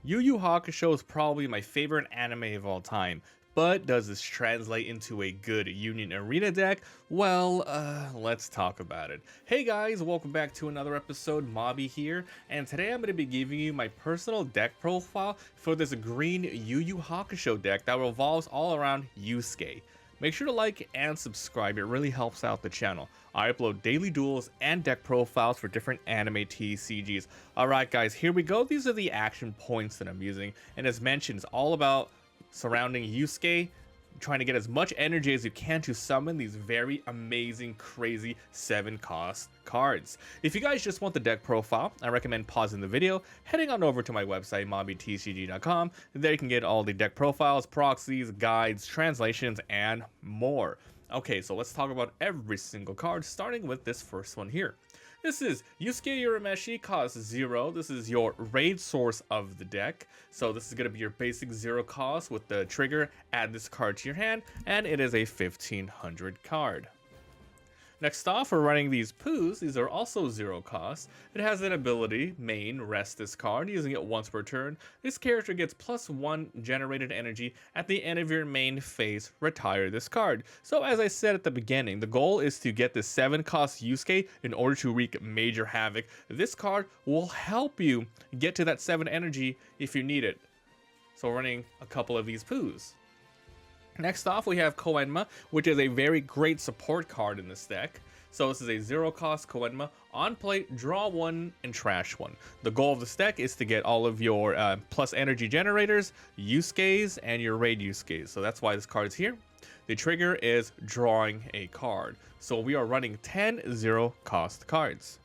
Yu Yu Hakusho is probably my favorite anime of all time, but does this translate into a good Union Arena deck? Well, let's talk about it. Hey guys, welcome back to another episode, Mobby here, and today I'm going to be giving you my personal deck profile for this green Yu Yu Hakusho deck that revolves all around Yusuke. Make sure to like and subscribe, it really helps out the channel. I upload daily duels and deck profiles for different anime TCGs. Alright guys, here we go. These are the action points that I'm using, and as mentioned, it's all about surrounding Yusuke, trying to get as much energy as you can to summon these very amazing, crazy 7-cost cards. If you guys just want the deck profile, I recommend pausing the video, heading on over to my website, mobbytcg.com. There you can get all the deck profiles, proxies, guides, translations, and more. Okay, so let's talk about every single card, starting with this first one here. This is Yusuke Urameshi, cost 0. This is your raid source of the deck. So this is going to be your basic 0 cost with the trigger, add this card to your hand, and it is a 1500 card. Next off, we're running these Poos. These are also 0 cost. It has an ability, main, rest this card, using it once per turn. This character gets +1 generated energy at the end of your main phase, retire this card. So as I said at the beginning, the goal is to get this 7-cost Yusuke in order to wreak major havoc. This card will help you get to that 7 energy if you need it. So we're running a couple of these Poos. Next off, we have Koenma, which is a very great support card in this deck. So this is a 0-cost Koenma. On play, draw 1 and trash 1. The goal of this deck is to get all of your plus energy generators, Yusukes, and your raid Yusukes. So that's why this card is here. The trigger is drawing a card. So we are running 10 0-cost cards.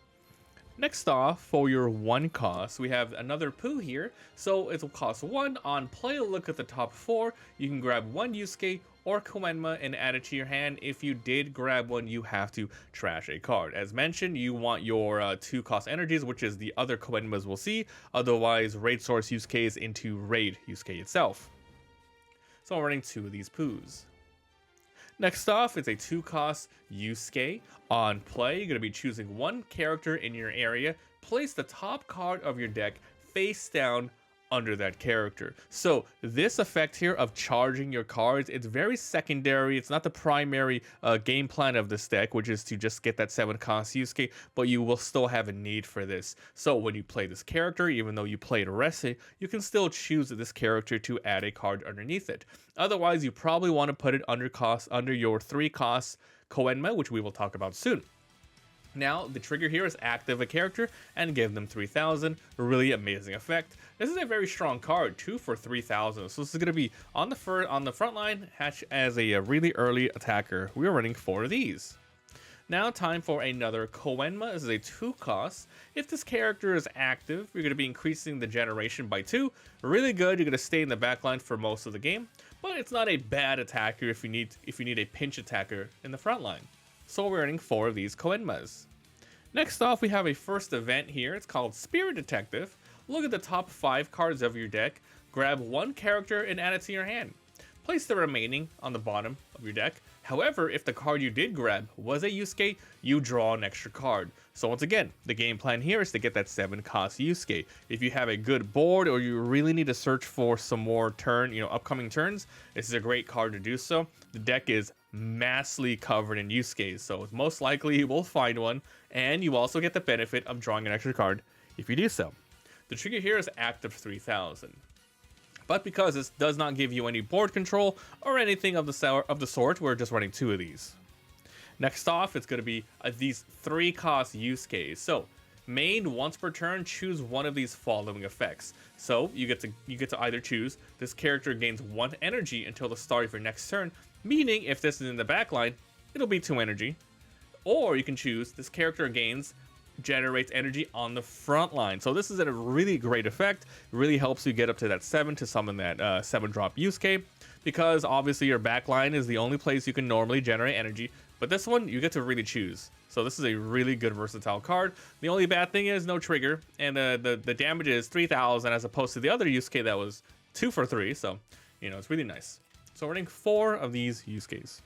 Next off, for your 1 cost, we have another Poo here. So it will cost 1. On play, look at the top 4. You can grab 1 Yusuke or Koenma and add it to your hand. If you did grab one, you have to trash a card. As mentioned, you want your 2-cost energies, which is the other Koenmas we'll see. Otherwise, raid source Yusuke into raid Yusuke itself. So I'm running 2 of these Poos. Next off, it's a 2-cost Yusuke. On play, you're going to be choosing 1 character in your area. Place the top card of your deck face down under that character. So this effect here of charging your cards, it's very secondary. It's not the primary game plan of this deck, which is to just get that 7-cost Yusuke, but you will still have a need for this. So when you play this character, even though you played Arese, you can still choose this character to add a card underneath it. Otherwise, you probably want to put it under your 3-cost Koenma, which we will talk about soon. Now, the trigger here is active a character and give them 3000. Really amazing effect. This is a very strong card, 2 for 3000. So this is going to be on the front line, hatch as a really early attacker. We are running 4 of these. Now, time for another Koenma. This is a 2-cost. If this character is active, you're going to be increasing the generation by 2. Really good. You're going to stay in the backline for most of the game, but it's not a bad attacker if you need a pinch attacker in the front line. So we're running 4 of these Koenmas. Next off, we have a first event here. It's called Spirit Detective. Look at the top 5 cards of your deck. Grab 1 character and add it to your hand. Place the remaining on the bottom of your deck. However, if the card you did grab was a Yusuke, you draw an extra card. So once again, the game plan here is to get that 7-cost Yusuke. If you have a good board or you really need to search for some more upcoming turns, this is a great card to do so. The deck is massively covered in Yusuke, so most likely you will find one, and you also get the benefit of drawing an extra card if you do so. The trigger here is active 3000. But because this does not give you any board control or anything of the sort, we're just running 2 of these. Next off, it's going to be these 3-cost Yusukes. So main, once per turn, choose one of these following effects. So you get to either choose this character gains 1 energy until the start of your next turn, meaning if this is in the backline, it'll be 2 energy. Or you can choose this character generates energy on the front line. So this is a really great effect. It really helps you get up to that 7 to summon that 7-drop Yusuke, because obviously your backline is the only place you can normally generate energy, but this one you get to really choose. So this is a really good versatile card. The only bad thing is no trigger, and the damage is 3000 as opposed to the other Yusuke that was 2 for 3, so it's really nice. So we're running 4 of these Yusukes.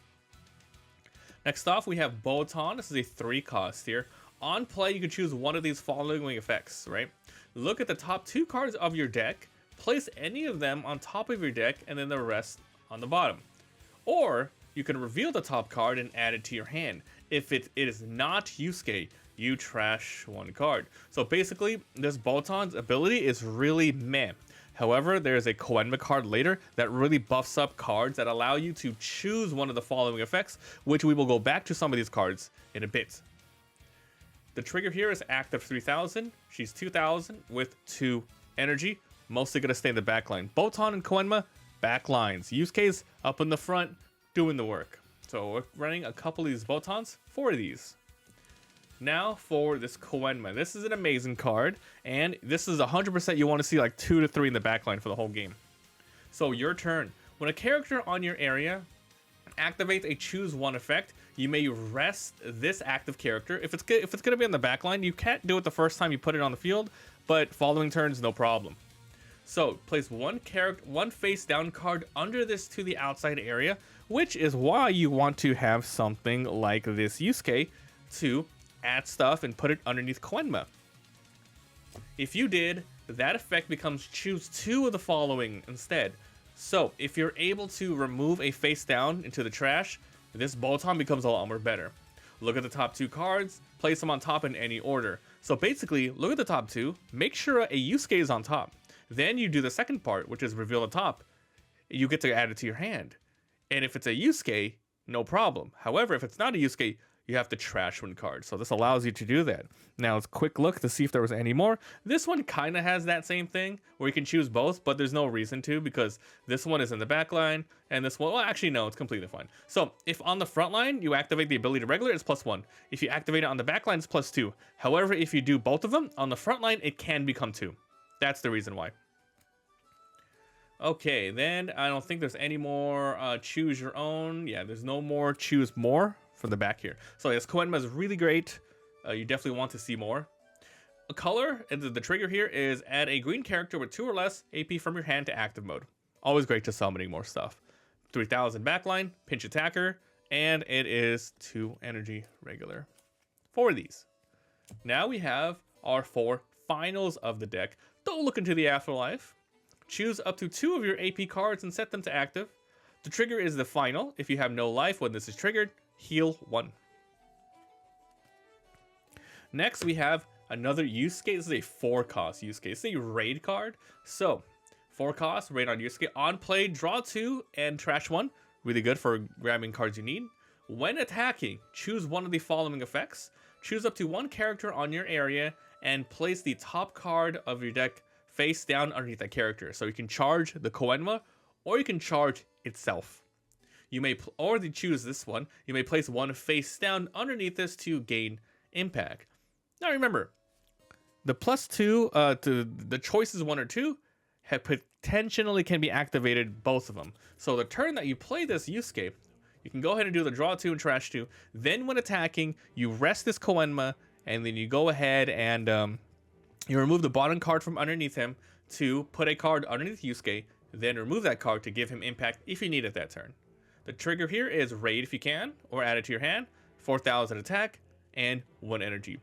Next off, we have Botan. This is a 3-cost here. On play, you can choose one of these following effects, right? Look at the top 2 cards of your deck, place any of them on top of your deck and then the rest on the bottom. Or you can reveal the top card and add it to your hand. If it is not Yusuke, you trash one card. So basically, this Botan's ability is really meh. However, there's a Koenma card later that really buffs up cards that allow you to choose one of the following effects, which we will go back to some of these cards in a bit. The trigger here is active 3000. She's 2000 with 2 energy. Mostly going to stay in the back line. Botan and Koenma, back lines. Yusuke's up in the front, doing the work. So we're running a couple of these Botans, 4 of these. Now for this Koenma. This is an amazing card, and this is 100% you want to see like 2 to 3 in the backline for the whole game. So your turn. When a character on your area activates a choose one effect, you may rest this active character. If it's going to be on the backline, you can't do it the first time you put it on the field, but following turns, no problem. So place one face down card under this to the outside area, which is why you want to have something like this Yusuke to add stuff and put it underneath Koenma. If you did, that effect becomes choose 2 of the following instead. So if you're able to remove a face down into the trash, this Botan becomes a lot more better. Look at the top 2 cards, place them on top in any order. So basically, look at the top 2, make sure a Yusuke is on top. Then you do the second part, which is reveal the top. You get to add it to your hand. And if it's a Yusuke, no problem. However, if it's not a Yusuke, you have to trash one card. So this allows you to do that. Now let's quick look to see if there was any more. This one kind of has that same thing where you can choose both, but there's no reason to because this one is in the back line and this one, well, actually, no, it's completely fine. So if on the front line, you activate the ability to regular, it's +1. If you activate it on the back line, it's +2. However, if you do both of them on the front line, it can become 2. That's the reason why. Okay, then I don't think there's any more choose your own. Yeah, there's no more choose more from the back here. So yes, Koenma is really great. You definitely want to see more. A color, and the trigger here is add a green character with 2 or less AP from your hand to active mode. Always great to summoning more stuff. 3000 backline, pinch attacker, and it is 2 energy regular. 4 of these. Now we have our 4 finals of the deck. Don't look into the afterlife. Choose up to 2 of your AP cards and set them to active. The trigger is the final. If you have no life when this is triggered, heal 1. Next, we have another Yusuke. This is a 4-cost Yusuke. It's a raid card. So, 4 cost, raid on Yusuke. On play, draw 2 and trash 1. Really good for grabbing cards you need. When attacking, choose one of the following effects. Choose up to 1 character on your area and place the top card of your deck face down underneath that character. So you can charge the Koenma or you can charge itself. You may choose this one. You may place 1 face down underneath this to gain impact. Now remember, the +2 to the choices 1 or 2 have potentially can be activated, both of them. So the turn that you play this Yusuke, you can go ahead and do the draw 2 and trash 2. Then when attacking, you rest this Koenma and then you go ahead and you remove the bottom card from underneath him to put a card underneath Yusuke, then remove that card to give him impact if you need it that turn. The trigger here is raid if you can, or add it to your hand, 4000 attack, and 1 energy.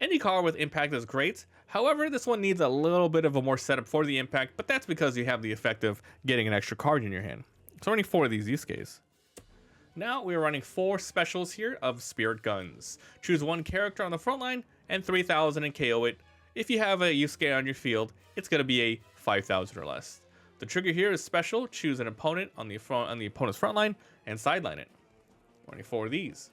Any card with impact is great, however, this one needs a little bit of a more setup for the impact, but that's because you have the effect of getting an extra card in your hand. So running 4 of these Yusukes. Now we're running 4 specials here of Spirit Guns. Choose 1 character on the front line, and 3000 and KO it. If you have a Yusuke on your field, it's going to be a 5000 or less. The trigger here is special. Choose an opponent on the opponent's front line and sideline it. 24 of these.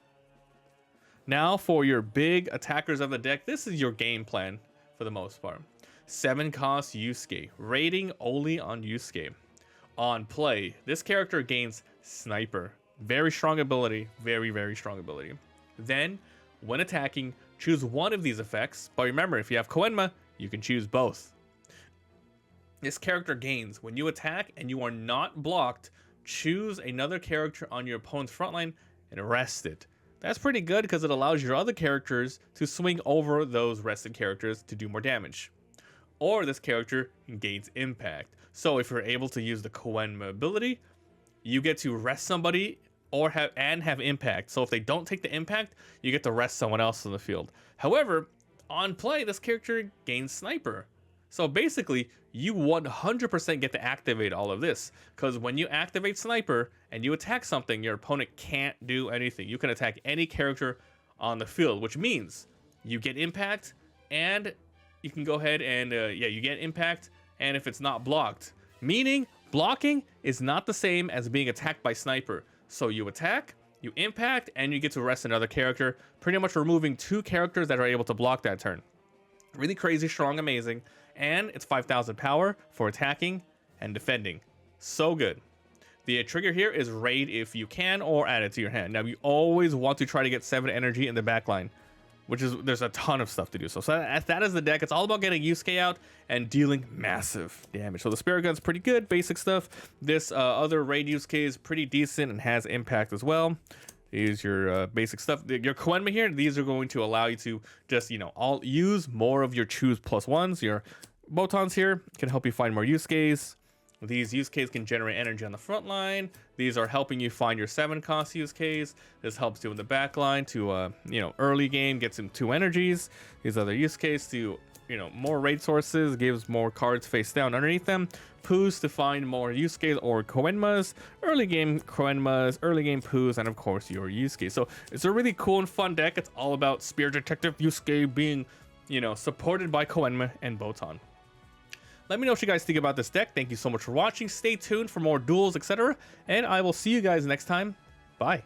Now for your big attackers of the deck, this is your game plan for the most part. 7-cost Yusuke, rating only on Yusuke. On play, this character gains Sniper. Very strong ability, very strong ability. Then, when attacking, choose 1 of these effects, but remember, if you have Koenma, you can choose both. This character gains when you attack and you are not blocked, choose another character on your opponent's frontline and rest it. That's pretty good because it allows your other characters to swing over those rested characters to do more damage. Or this character gains impact. So if you're able to use the Koenma ability, you get to rest somebody or have impact. So if they don't take the impact, you get to rest someone else on the field. However, on play, this character gains Sniper. So basically, you 100% get to activate all of this, because when you activate Sniper and you attack something, your opponent can't do anything. You can attack any character on the field, which means you get impact, and you can go ahead and, you get impact, and if it's not blocked. Meaning, blocking is not the same as being attacked by Sniper. So you attack, you impact, and you get to arrest another character, pretty much removing 2 characters that are able to block that turn. Really crazy, strong, amazing, and it's 5,000 power for attacking and defending. So good. The trigger here is raid if you can, or add it to your hand. Now, you always want to try to get 7 energy in the backline, which is, there's a ton of stuff to do. So that is the deck. It's all about getting Yusuke out and dealing massive damage. So the Spirit Gun's pretty good, basic stuff. This other raid Yusuke is pretty decent and has impact as well. Here's your basic stuff. Your Koenma here, these are going to allow you to just, use more of your choose +1s. Your Botans here can help you find more Yusukes. These Yusukes can generate energy on the front line. These are helping you find your 7-cost Yusukes. This helps you in the back line to, early game, get some 2 energies. These other Yusukes to, more raid sources, gives more cards face down underneath them. Poos to find more Yusukes or Koenmas. Early game Koenmas, early game Poos, and of course your Yusuke. So it's a really cool and fun deck. It's all about Spirit Detective Yusuke being, supported by Koenma and Botan. Let me know what you guys think about this deck. Thank you so much for watching. Stay tuned for more duels, etc. And I will see you guys next time. Bye.